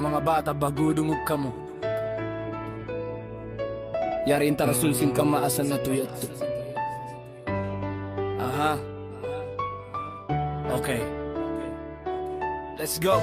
mga bata bagudungog ka mo. Yariin tarasulsin ka maasan na tuyat to. Aha. Okay. Let's go.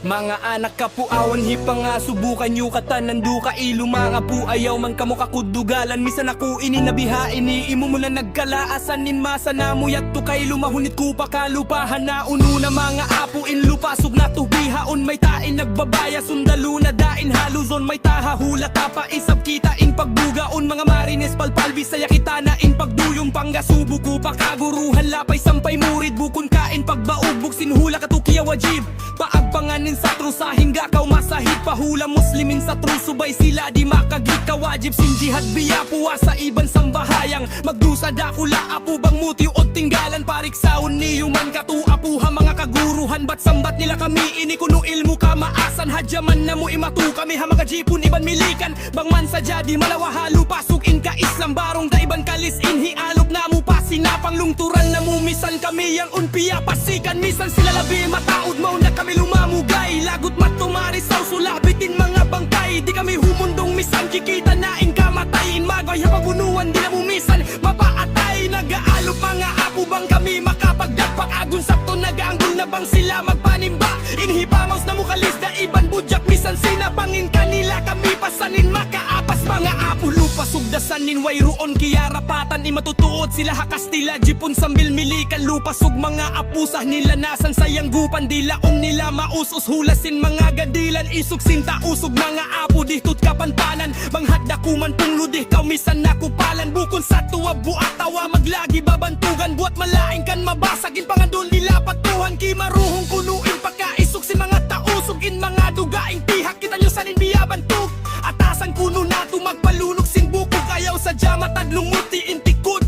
Mga anak ka po awan hipa nga subukan nyo katanan du ka ilo mga po ayaw man kamo kakudugalan misan ako ininabihain ni imo mo na nagkalaasan nin masa na mo yatto kay lumahunit ko pa kalupahan na uno na mga apo in lupasog na tubihaon may tain nagbabaya sundalo na dain haluzon may tahahula tapa isab kita in pagbugaon mga marines palpal bisaya kita na in pagduyong panggasubo ko pa kaguruhan lapay sampay murid bukon kain pagbaubog sinhula katukiya wajib paagpangan sa trusa hingga kaw masahit pahula muslimin sa truso bay sila di makagit kawajib sinjihad biya puwa sa iban sambahayang magdusa dakula apo bang mutyo o tinggalan pariksaon niyo man katu apuha mga kaguruhan bat sambat nila kami ini kuno ilmu ka maasan hadyaman na mo imatu kami ha mga jipon iban milikan bang man sa jadi malawahalo pasok in ka islam barong da iban kalis inhi alok na mo pa sinapang lungturan na mo misan kami yang unpiya pasikan misan sila labi mataod mo na kami lumamuga lagot matumari sa sulabitin mga bangkay di kami humundong misan kikita nain kamatayin magay hapagunuan di na mumisan mapaatay nag-aalop mga apo bang kami makapagdagpak agun sakto nag-aanggol na bang sila magpanimba inhipamaws na mukalis na iban budyak misan sinapangin kanila kami pasanin makaapas mga apo lupa sugdasanin wayroon kiyarapatan imatutuot sila hakastila jipon sambil milikan lupasog mga apusah nila nasan sayang gupan dilaong nila mausos hulasin mga gadilan isog sinta usog mga apo dihtot kapanpanan manghadda kuman pungludih kaumisan nakupalan bukon sa tuwa buat tawa maglagi babantugan buat malaing kan mabasagin pangandol nila patuhan kimaruhong kunuin pagkaisog si mga tausogin mga dugaing pihak kita nyo sanin biyabantug atasan kuno nato magpalunok sin bukog ayaw sa dyamat at lumuti intikod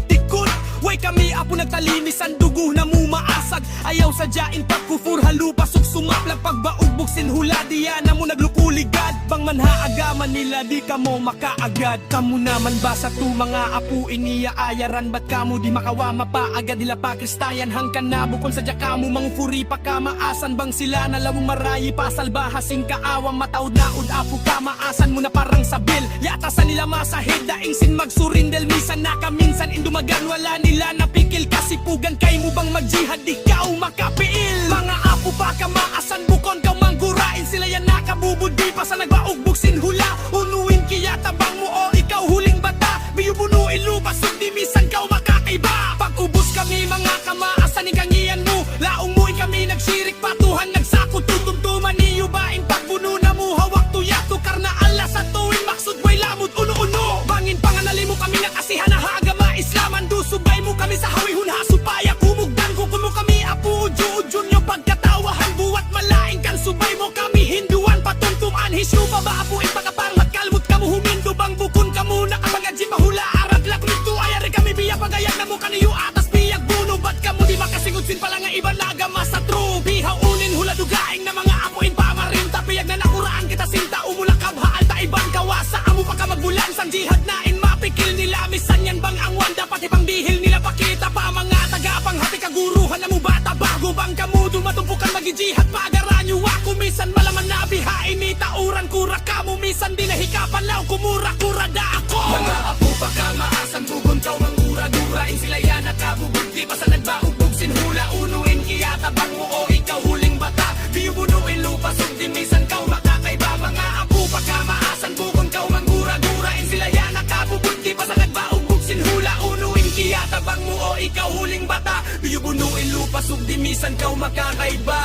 way kami apo nagtalinisan dugo na mo maasag ayaw sa dyain pagkufur halupasok sumaplang pagbaugbog sinhula diya na mo naglukuligad bang manhaagaman nila di ka mo makaagad kamo naman ba sa tu mga apo iniya ayaran bat kamo di makawama pa agad nila pa kristayan hangkan na bukon sa dya kamo mangfuri pa ka maasan bang sila na lamong marayi pasalbahasing kaawang mataod na ud apo ka maasan mo na parang sabil yatasan nila masahid daing sin magsurindel misan na kaminsan indumagan wala nila napikil kasi pugan kay mo bang magjihad ikaw makapiil mga apo pa ka maasan bukon ka manggurain sila yan nakabubudi pa sa nagbaugbog sinhula unuin kiya tabang mo o ikaw huling bata biyubunuin lupa sundi misan kaw makakaiba pag-ubos kami mga kamaasan ikangian mo laong mo kami nagsirik patuhan nagsakot tutumtuman niyo baing pagbuno na mo hawak tuya tukar na alas at tuwing maksud way lamod uno-uno bangin panganali mo kami nakasihan na haagama islaman dusubay mo kami sa hawihun hasupaya kumugdan kukun mo kami apo udyo-udyon yung pagkatawahan buwat malaing kan subay mo kami hinduan patumtuman hisyo pa ba apo ipakaparmat kalmut kamo humindo bang bukon kamo nakapagadji mahula arad lak nito ayari kami biya pagayag na mo kaniyo atas biyag buno bat kamo di makasingodsin pala nga iban lagama sa true bihaunin hula dugaing na mga apuin pamarin tapiyag na nakuraan kita sinta umulakab haal ta ibang kawasa amo pa ka magbulan sang jihad nain mapikil nila misan yan bang ang wanda pati pang bihil nila pakita pa mga tagapang hati kaguruhan na mo bata bago bang kamudo matumpukan magijihad pagaran nyo ako misan malaman na bihain ni tauran kura kamo misan di nahikapan law kumura-kura da ako mga apo pa ka maasan bugon kaw mangura-durain sila yan nakabubog di pa sa nagbaugbog sinhula unuin kiyata bang mo o ikaw huling bata biyubunuin lupa sundi misan kaw makakaiba mga apo pa ka maasan bugon kaw mangura-durain sila yan nakabubog di pa sa nagbaugbog sinhula unuin kiyata bang mo o ikaw huling bata biyubunuin lupa sundi misan kaw makakaiba